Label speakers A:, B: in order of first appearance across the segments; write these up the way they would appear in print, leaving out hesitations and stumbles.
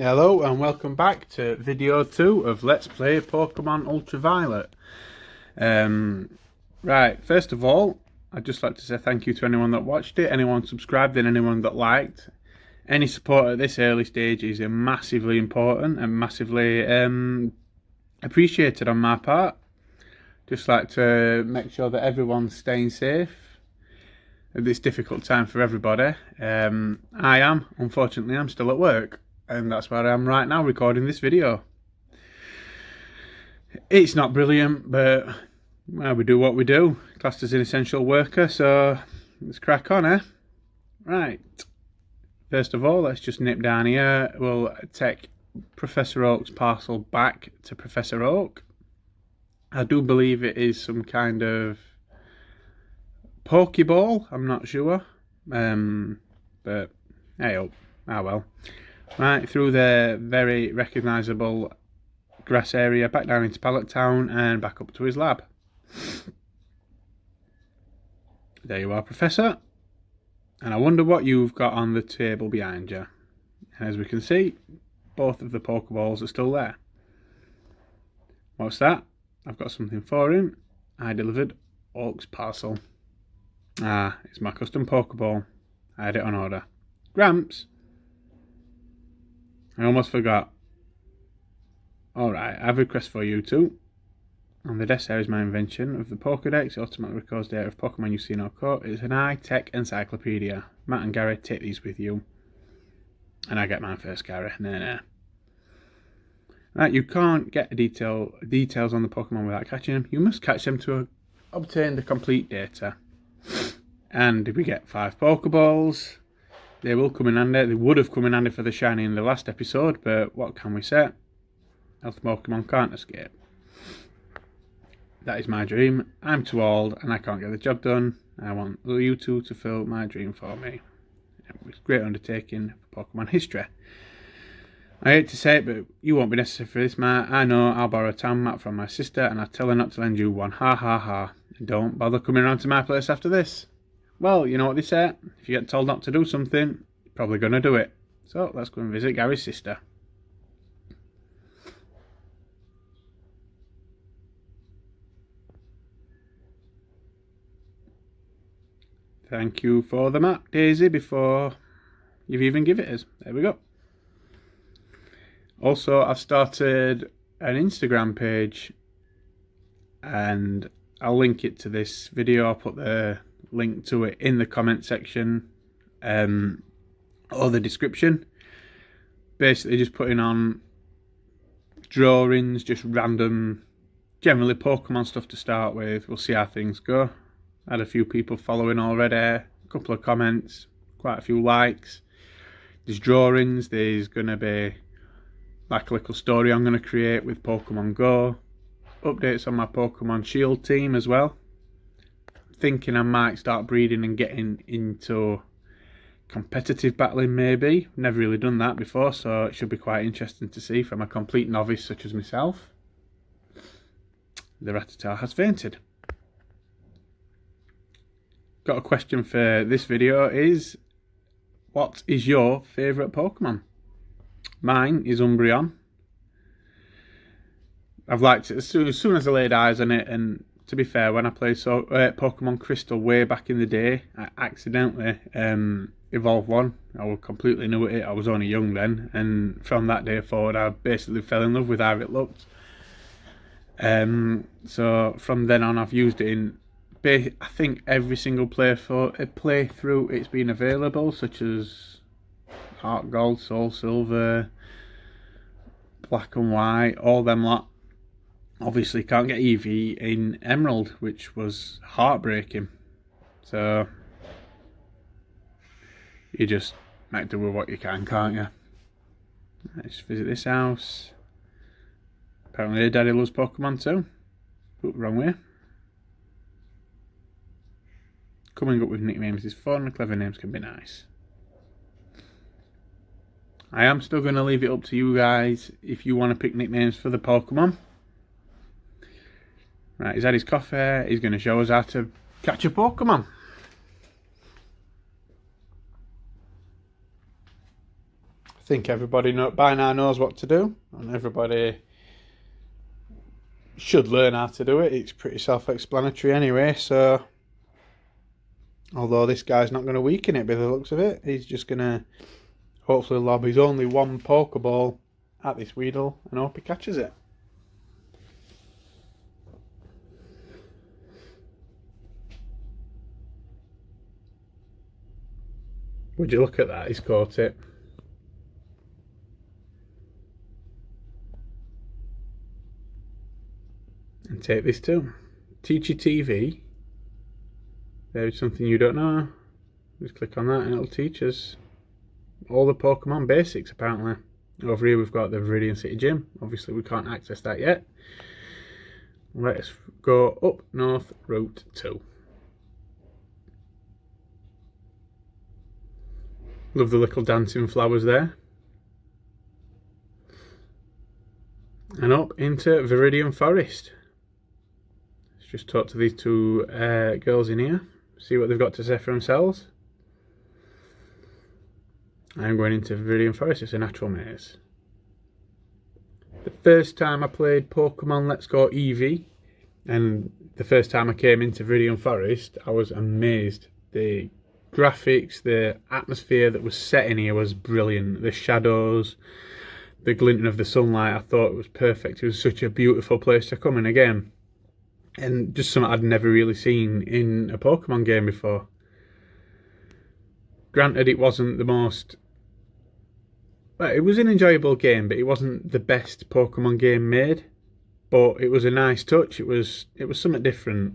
A: Hello and welcome back to video 2 of Let's Play Pokemon Ultraviolet. Right, first of all, I'd just like to say thank you to anyone that watched it, anyone subscribed and anyone that liked. Any support at this early stage is massively important and massively appreciated on my part. Just like to make sure that everyone's staying safe at this difficult time for everybody. Unfortunately, I'm still at work. And that's where I am right now recording this video. It's not brilliant, but well, we do what we do. Classed as an essential worker, so let's crack on, eh? Right. First of all, let's just nip down here. We'll take Professor Oak's parcel back to Professor Oak. I do believe it is some kind of Pokeball. I'm not sure. But hey, oh well. Right, through the very recognisable grass area, back down into Pallet Town and back up to his lab. There you are, Professor. And I wonder what you've got on the table behind you. And as we can see, both of the Pokeballs are still there. What's that? I've got something for him. I delivered Oak's parcel. Ah, it's my custom Pokeball. I had it on order. Gramps! I almost forgot. Alright, I have a request for you two. On the desk there is my invention of the Pokedex. It automatically records data of Pokemon you've seen or caught. It's an high-tech encyclopedia. Matt and Gary, take these with you. And I get mine first, Gary. Nah. Right, you can't get details on the Pokemon without catching them. You must catch them to obtain the complete data. And if we get 5 Pokeballs, they will come in handy. They would have come in handy for the shiny in the last episode, but what can we say? Health Pokemon can't escape. That is my dream. I'm too old and I can't get the job done. I want you two to fill my dream for me. It's a great undertaking for Pokemon history. I hate to say it, but you won't be necessary for this, Matt. I know. I'll borrow a town map from my sister and I'll tell her not to lend you one. Ha ha ha. And don't bother coming around to my place after this. Well, you know what they say. If you get told not to do something, you're probably going to do it. So let's go and visit Gary's sister. Thank you for the map, Daisy, before you've even given it us. There we go. Also, I've started an Instagram page and I'll link it to this video. I'll put the link to it in the comment section or the description. Basically just putting on drawings, just random, generally Pokemon stuff to start with. We'll see how things go. Had a few people following already, a couple of comments, quite a few likes. There's drawings, there's going to be like a little story I'm going to create with Pokemon Go. Updates on my Pokemon Shield team as well. Thinking I might start breeding and getting into competitive battling maybe. Never really done that before, so it should be quite interesting to see from a complete novice such as myself. The Rattata has fainted. Got a question for this video is, what is your favourite Pokemon? Mine is Umbreon. I've liked it as soon as I laid eyes on it, and to be fair, when I played Pokemon Crystal way back in the day, I accidentally evolved one. I was completely new at it. I was only young then, and from that day forward, I basically fell in love with how it looked. So from then on, I've used it in, I think, every single playthrough it's been available, such as Heart Gold, Soul Silver, Black and White, all them lot. Obviously can't get Eevee in Emerald, which was heartbreaking. So you just make do with what you can, can't you? Let's visit this house. Apparently Daddy loves Pokemon too. Oop, wrong way. Coming up with nicknames is fun, clever names can be nice. I am still going to leave it up to you guys if you want to pick nicknames for the Pokemon. Right, he's had his coffee. He's going to show us how to catch a Pokemon. think everybody by now knows what to do, and everybody should learn how to do it. It's pretty self-explanatory anyway, so although this guy's not going to weaken it by the looks of it, he's just going to hopefully lob his only one Pokeball at this Weedle and hope he catches it. Would you look at that, he's caught it. And take this too. Teacher TV. There's something you don't know. Just click on that and it'll teach us all the Pokemon basics apparently. Over here we've got the Viridian City Gym. Obviously we can't access that yet. Let's go up north, Route 2. Love the little dancing flowers there. And up into Viridian Forest. Let's just talk to these two girls in here. See what they've got to say for themselves. I'm going into Viridian Forest. It's a natural maze. The first time I played Pokemon Let's Go Eevee, and the first time I came into Viridian Forest, I was amazed. The graphics, the atmosphere that was set in here was brilliant. The shadows, the glinting of the sunlight, I thought it was perfect. It was such a beautiful place to come in again. And just something I'd never really seen in a Pokemon game before. Granted, it wasn't the most... Well, it was an enjoyable game, but it wasn't the best Pokemon game made. But it was a nice touch. It was something different.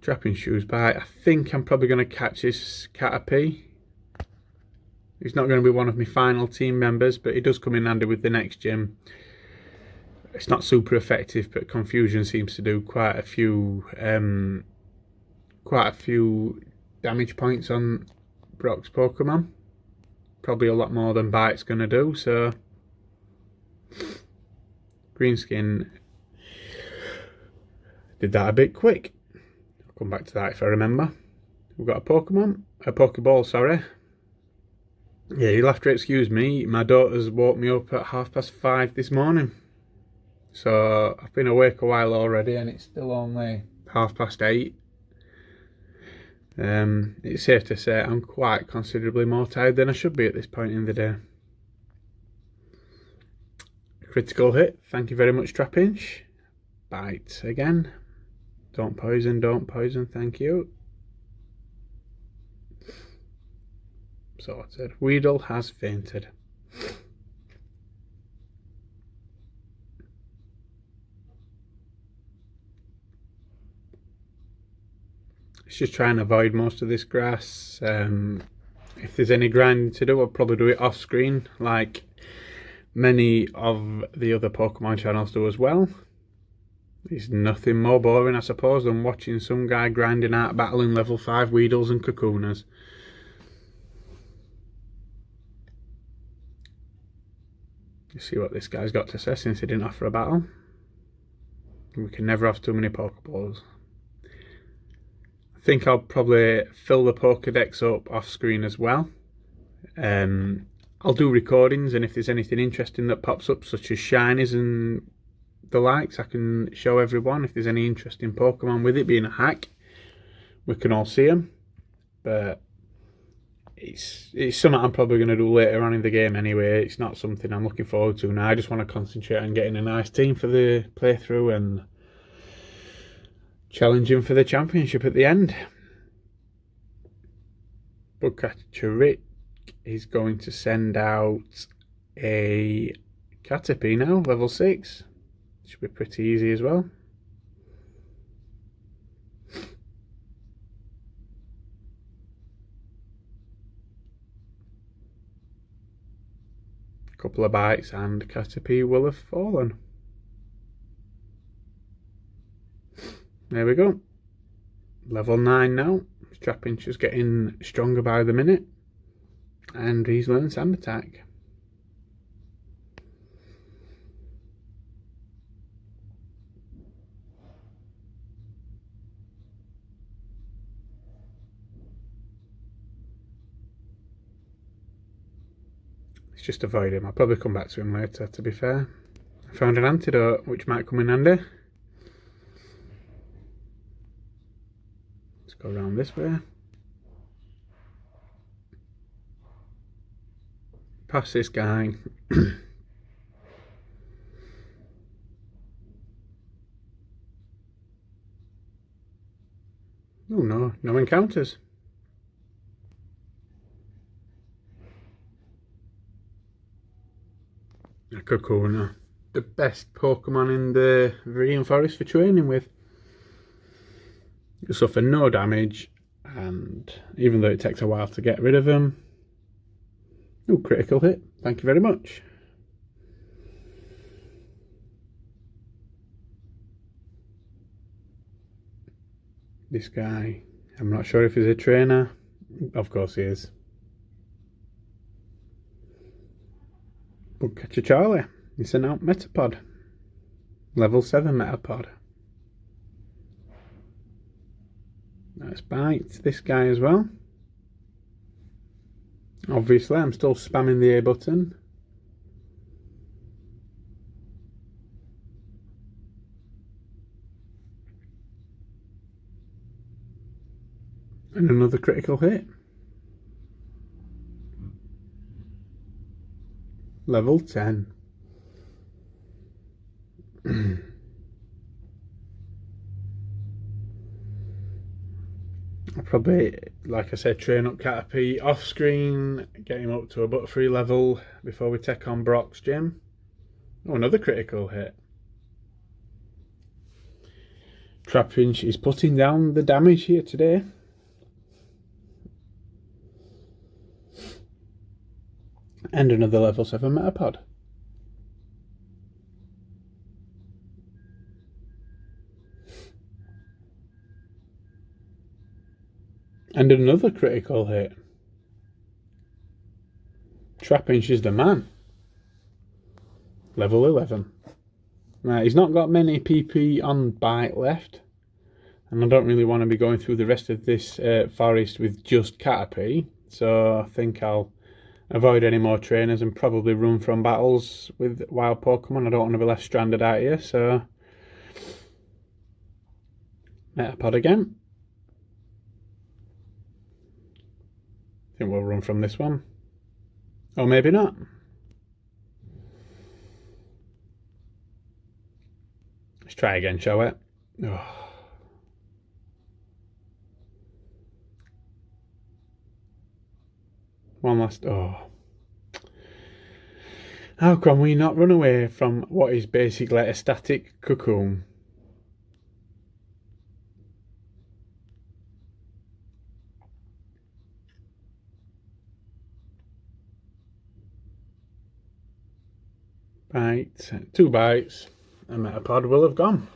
A: Trapping Shoes bite. I think I'm probably going to catch this Caterpie. He's not going to be one of my final team members, but he does come in handy with the next gym. It's not super effective, but Confusion seems to do quite a few damage points on Brock's Pokemon. Probably a lot more than Bite's going to do, so... Greenskin did that a bit quick. I'll come back to that if I remember. We've got a Pokeball, sorry. Yeah, you'll have to excuse me. My daughter's woke me up at 5:30 this morning. So I've been awake a while already and it's still only 8:30. It's safe to say I'm quite considerably more tired than I should be at this point in the day. Critical hit, thank you very much, Trapinch. Bite again. Don't poison, thank you. Sorted. Weedle has fainted. Let's just try and avoid most of this grass. If there's any grinding to do, I'll probably do it off screen, like many of the other Pokemon channels do as well. There's nothing more boring, I suppose, than watching some guy grinding out battling level 5 Weedles and Cocooners. Let's see what this guy's got to say since he didn't offer a battle. We can never have too many Pokeballs. I think I'll probably fill the Pokedex up off screen as well. I'll do recordings, and if there's anything interesting that pops up, such as shinies and the likes, I can show everyone. If there's any interesting Pokemon, with it being a hack, we can all see them. But it's something I'm probably going to do later on in the game anyway. It's not something I'm looking forward to now. I just want to concentrate on getting a nice team for the playthrough and challenging for the championship at the end. Bugcatcher Rick is going to send out a Caterpie now, level 6. Should be pretty easy as well. A couple of bites and Caterpie will have fallen. There we go. Level 9 now. Trapinch is getting stronger by the minute. And he's learned Sand Attack. Let's just avoid him. I'll probably come back to him later, to be fair. I found an antidote, which might come in handy. Let's go around this way. Past this guy. Oh no, no encounters. A Kakuna, the best Pokemon in the Viridian Forest for training with. You suffer no damage, and even though it takes a while to get rid of them. Oh, critical hit. Thank you very much. This guy, I'm not sure if he's a trainer. Of course he is. Woodcatcher Charlie. He sent out Metapod. Level 7 Metapod. Let's bite this guy as well. Obviously, I'm still spamming the A button. And another critical hit. Level 10. I'll probably, like I said, train up Caterpie off screen, get him up to a Butterfree level before we take on Brock's gym. Oh, another critical hit. Trapinch is putting down the damage here today. And another level 7 Metapod. And another critical hit. Trapinch is the man. Level 11. Right, he's not got many PP on bite left. And I don't really want to be going through the rest of this forest with just Caterpie. So I think I'll avoid any more trainers and probably run from battles with wild Pokemon. I don't want to be left stranded out here, so Metapod again. I think we'll run from this one. Or maybe not. Let's try again, shall we? Oh. One last. Oh. How can we not run away from what is basically a static cocoon? Bite. 2 bites. A Metapod will have gone.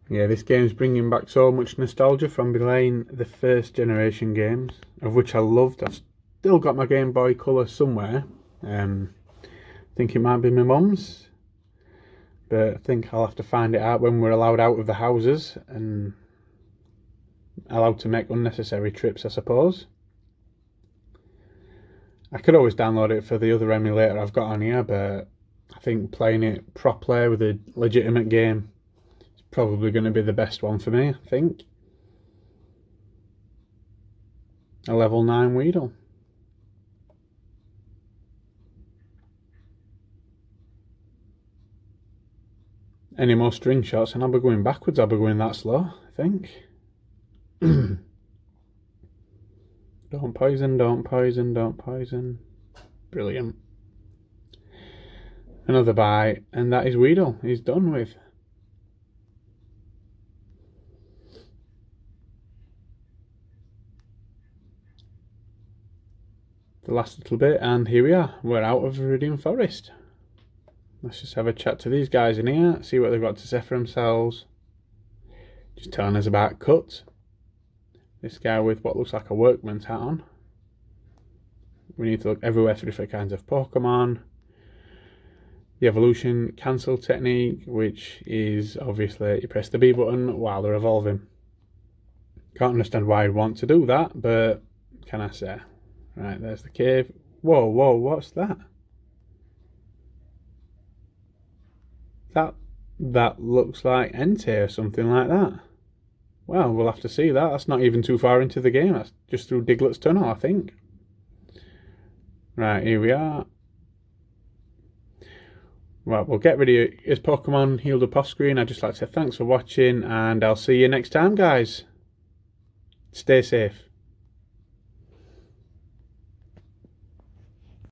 A: Yeah, this game's bringing back so much nostalgia from playing the first generation games, of which I loved. I've still got my Game Boy Color somewhere. I think it might be my mum's, but I think I'll have to find it out when we're allowed out of the houses and allowed to make unnecessary trips, I suppose. I could always download it for the other emulator I've got on here, but I think playing it properly with a legitimate game is probably going to be the best one for me, I think. A level 9 Weedle. Any more string shots and I'll be going backwards. I'll be going that slow, I think. Don't poison, don't poison, don't poison. Brilliant. Another bite, and that is Weedle. He's done with. The last little bit, and here we are. We're out of Viridian Forest. Let's just have a chat to these guys in here, see what they've got to say for themselves. Just telling us about Cut. This guy with what looks like a workman's hat on. We need to look everywhere for different kinds of Pokemon. The evolution cancel technique, which is obviously you press the B button while they're evolving. Can't understand why I'd want to do that, but can I say? Right, there's the cave. Whoa, whoa, what's that? That looks like Entei or something like that. Well, we'll have to see that. That's not even too far into the game. That's just through Diglett's Tunnel, I think. Right, here we are. Right, we'll get rid of his Pokemon healed up off screen. I'd just like to say thanks for watching, and I'll see you next time, guys. Stay safe.